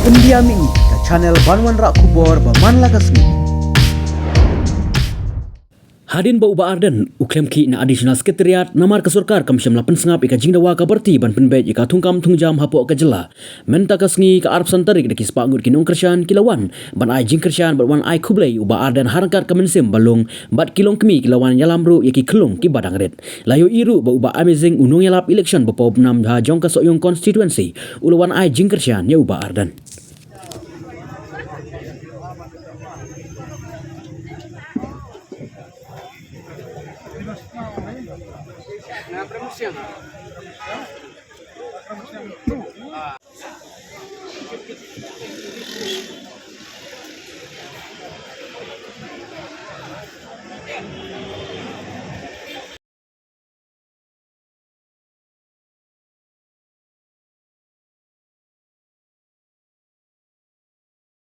Pendiami ke channel Banwan Rak Kubor Berman Lagasmi. Hadin ba uba arden uklem ki na additional sekretariat namar ke surkar kam syam lapan sengap ika jingdawa ka berti ban penbet ika tungkam tungjam hapo ka jela menta ka sngi ka arab santarik de kispa ngut kinong kersyan kilawan ban ai jing kersyan ban wan ai kublai uba arden harangkat ka mensim balung bat kilong kemi kilawan yalamru yaki kelung ki badang red layo iru ba uba amazing unung yalap election bapop nam ha jong ka soyong constituency ulawan ai jing kersyan ya uba arden.